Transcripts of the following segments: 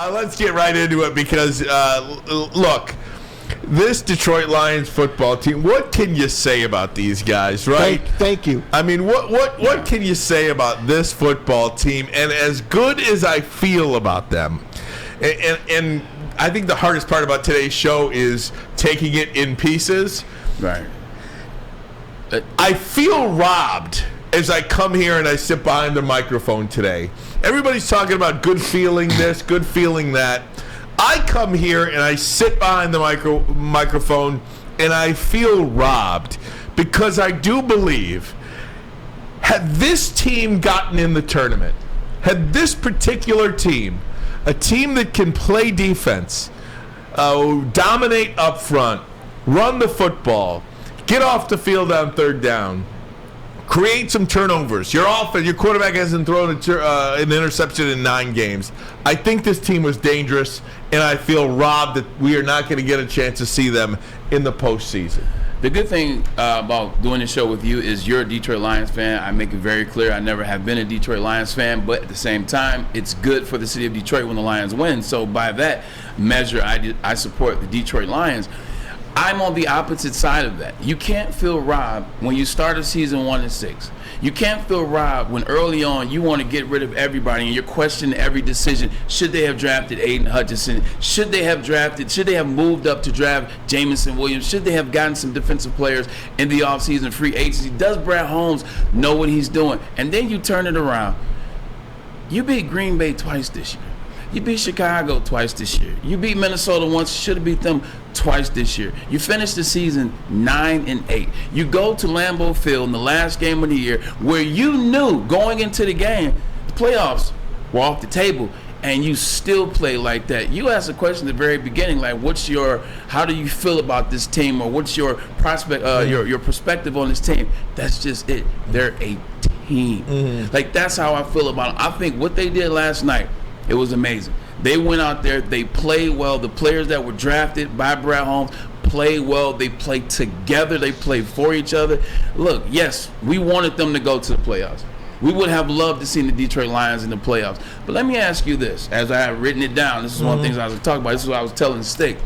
Let's get right into it because, look, this Detroit Lions football team, what can you say about these guys, right? Thank you. I mean, what can you say about this football team? And as good as I feel about them, and I think the hardest part about today's show is taking it in pieces. Right. I feel robbed as I come here and I sit behind the microphone today. Everybody's talking about good feeling this, good feeling that. I come here and I sit behind the microphone and I feel robbed because I do believe had this team gotten in the tournament, had this particular team, a team that can play defense, dominate up front, run the football, get off the field on third down, create some turnovers. Your quarterback hasn't thrown an interception in 9 games. I think this team was dangerous, and I feel robbed that we are not going to get a chance to see them in the postseason. The good thing about doing this show with you is you're a Detroit Lions fan. I make it very clear I never have been a Detroit Lions fan, but at the same time, it's good for the city of Detroit when the Lions win. So by that measure, I support the Detroit Lions. I'm on the opposite side of that. You can't feel robbed when you start a season 1-6. You can't feel robbed when early on you want to get rid of everybody and you're questioning every decision. Should they have drafted Aiden Hutchinson? Should they have moved up to draft Jamison Williams? Should they have gotten some defensive players in the offseason free agency? Does Brad Holmes know what he's doing? And then you turn it around. You beat Green Bay twice this year. You beat Chicago twice this year. You beat Minnesota once. Should have beat them twice this year. You finished the season 9-8. You go to Lambeau Field in the last game of the year where you knew going into the game, the playoffs were off the table, and you still play like that. You asked a question at the very beginning, like, how do you feel about this team, or what's your prospect, your perspective on this team? That's just it. They're a team. Mm-hmm. Like, that's how I feel about them. I think what they did last night, it was amazing. They went out there, they played well. The players that were drafted by Brad Holmes played well. They played together. They played for each other. Look, yes, we wanted them to go to the playoffs. We would have loved to see the Detroit Lions in the playoffs. But let me ask you this, as I have written it down. This is one of the things I was talking about. This is what I was telling Stick.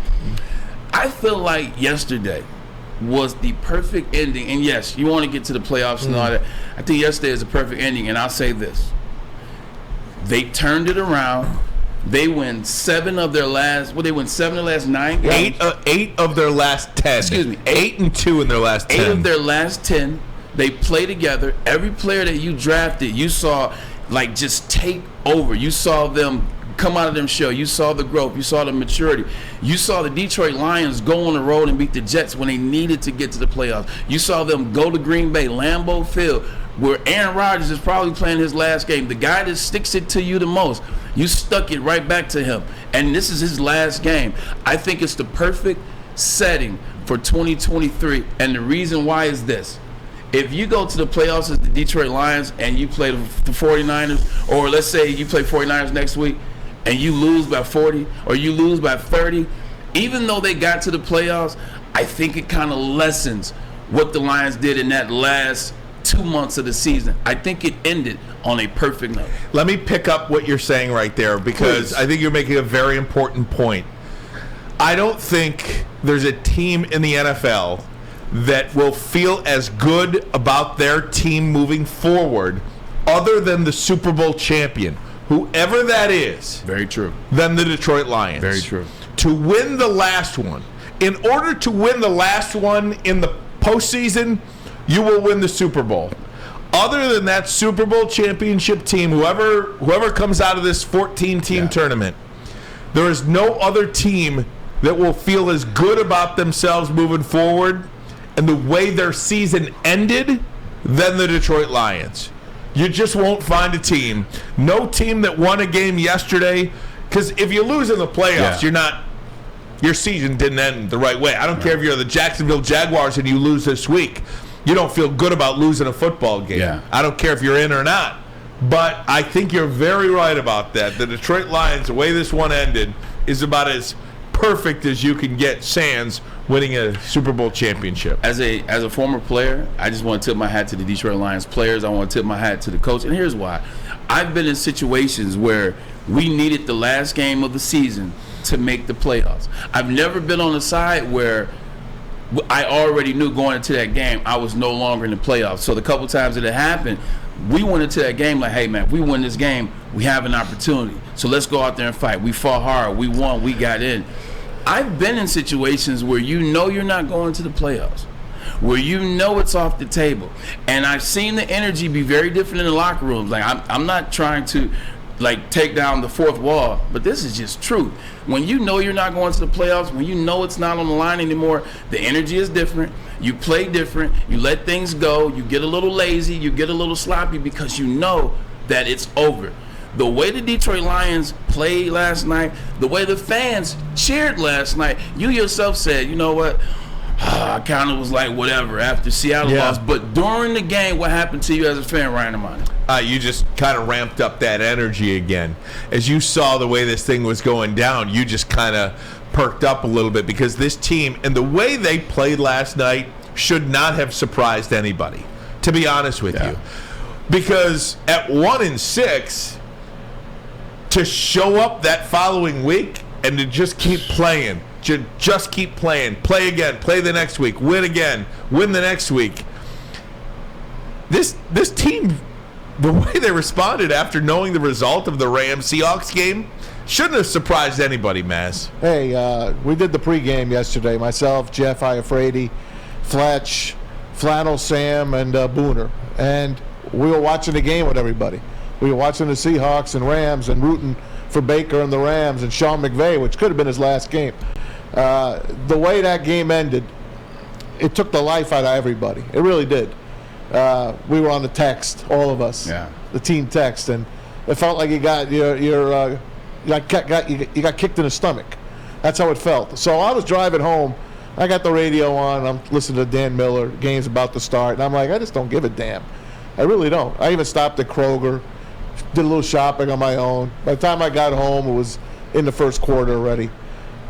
I feel like yesterday was the perfect ending. And yes, you want to get to the playoffs and all that. I think yesterday is a perfect ending, and I'll say this. They turned it around. They win 7 of their last. They win 7 of their last 9 games. 8 of their last 10. Excuse me. 8-2 in their last 10. 8 of their last 10. They play together. Every player that you drafted, you saw like just take over. You saw them come out of them shell. You saw the growth. You saw the maturity. You saw the Detroit Lions go on the road and beat the Jets when they needed to get to the playoffs. You saw them go to Green Bay, Lambeau Field, where Aaron Rodgers is probably playing his last game. The guy that sticks it to you the most, you stuck it right back to him. And this is his last game. I think it's the perfect setting for 2023. And the reason why is this. If you go to the playoffs as the Detroit Lions and you play the 49ers, or let's say you play 49ers next week and you lose by 40 or you lose by 30, even though they got to the playoffs, I think it kind of lessens what the Lions did in that last 2 months of the season. I think it ended on a perfect note. Let me pick up what you're saying right there, because I think you're making a very important point. I don't think there's a team in the NFL that will feel as good about their team moving forward other than the Super Bowl champion, whoever that is. Very true. Than the Detroit Lions. Very true. To win the last one. In order to win the last one in the postseason, you will win the Super Bowl. Other than that Super Bowl championship team, whoever comes out of this 14-team tournament, there is no other team that will feel as good about themselves moving forward and the way their season ended than the Detroit Lions. You just won't find a team. No team that won a game yesterday, because if you lose in the playoffs, your season didn't end the right way. I don't care if you're the Jacksonville Jaguars and you lose this week. You don't feel good about losing a football game. Yeah. I don't care if you're in or not. But I think you're very right about that. The Detroit Lions, the way this one ended, is about as perfect as you can get sans winning a Super Bowl championship. As a former player, I just want to tip my hat to the Detroit Lions players. I want to tip my hat to the coach. And here's why. I've been in situations where we needed the last game of the season to make the playoffs. I've never been on the side where I already knew going into that game I was no longer in the playoffs. So the couple times that it happened, we went into that game like, hey man, if we win this game, we have an opportunity. So let's go out there and fight. We fought hard. We won. We got in. I've been in situations where you know you're not going to the playoffs, where you know it's off the table. And I've seen the energy be very different in the locker rooms. Like I'm not trying to like take down the fourth wall, but this is just truth. When you know you're not going to the playoffs, when you know it's not on the line anymore, the energy is different. You play different. You let things go. You get a little lazy. You get a little sloppy because you know that it's over. The way the Detroit Lions played last night, the way the fans cheered last night, you yourself said, you know what? I kind of was like, whatever, after Seattle lost. But during the game, what happened to you as a fan, Ryan Ermanni? You just kind of ramped up that energy again. As you saw the way this thing was going down, you just kind of perked up a little bit because this team and the way they played last night should not have surprised anybody, to be honest with you. Because at 1-6, to show up that following week and to just keep playing, just keep playing, play again, play the next week, win again, win the next week. This team, the way they responded after knowing the result of the Rams-Seahawks game, shouldn't have surprised anybody, Maz. Hey, we did the pregame yesterday. Myself, Jeff Iafredi, Fletch, Flannel Sam, and Booner. And we were watching the game with everybody. We were watching the Seahawks and Rams and rooting for Baker and the Rams and Sean McVay, which could have been his last game. The way that game ended, it took the life out of everybody. It really did. We were on the text, all of us, the team text, and it felt like you got you got kicked in the stomach. That's how it felt. So I was driving home. I got the radio on. I'm listening to Dan Miller. Game's about to start, and I'm like, I just don't give a damn. I really don't. I even stopped at Kroger, did a little shopping on my own. By the time I got home, it was in the first quarter already.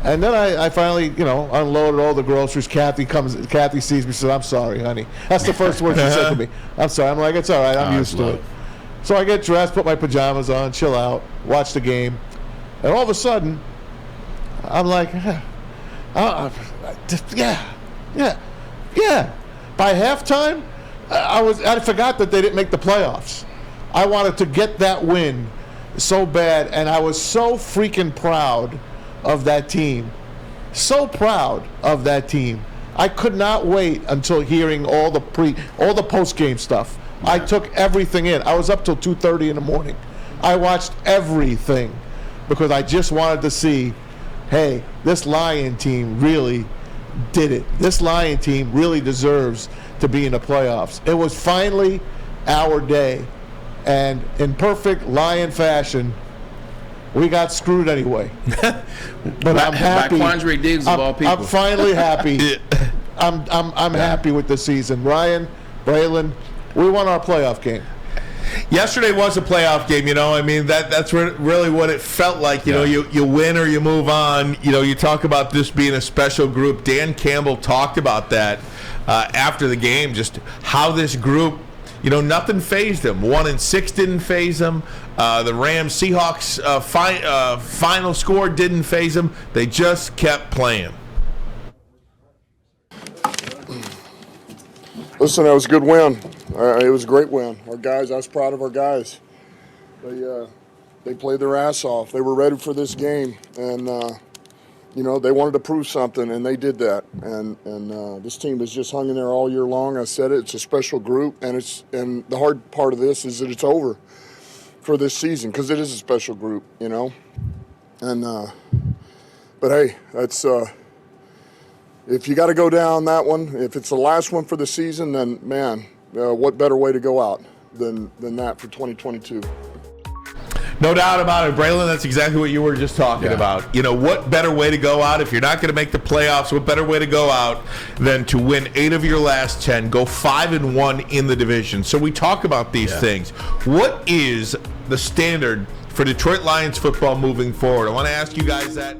And then I finally, unloaded all the groceries. Kathy sees me, says, "I'm sorry, honey." That's the first word she said to me. I'm sorry. I'm like, it's all right. I'm used to it. So I get dressed, put my pajamas on, chill out, watch the game. And all of a sudden, I'm like, yeah. By halftime, I forgot that they didn't make the playoffs. I wanted to get that win so bad, and I was so freaking proud of that team. So proud of that team. I could not wait until hearing all the post-game stuff. Yeah. I took everything in. I was up till 2:30 in the morning. I watched everything because I just wanted to see, hey, this Lion team really did it. This Lion team really deserves to be in the playoffs. It was finally our day. And in perfect Lion fashion, we got screwed anyway. But I'm happy. By Quandre Diggs of all people. I'm finally happy. I'm happy with the season. Ryan, Braylon, we won our playoff game. Yesterday was a playoff game, I mean, that's really what it felt like. You win or you move on. You talk about this being a special group. Dan Campbell talked about that after the game, just how this group, nothing fazed them. 1-6 didn't faze them. The Rams-Seahawks final score didn't faze them. They just kept playing. Listen, that was a good win. It was a great win. Our guys, I was proud of our guys. They played their ass off. They were ready for this game, and they wanted to prove something, and they did that. And this team has just hung in there all year long. I said it. It's a special group, and the hard part of this is that it's over for this season because it is a special group, And but hey, that's. If you got to go down that one, if it's the last one for the season, then, man, what better way to go out than that for 2022? No doubt about it, Braylon. That's exactly what you were just talking about. What better way to go out if you're not going to make the playoffs? What better way to go out than to win 8 of your last 10, go 5-1 in the division? So we talk about these things. What is the standard for Detroit Lions football moving forward? I want to ask you guys that.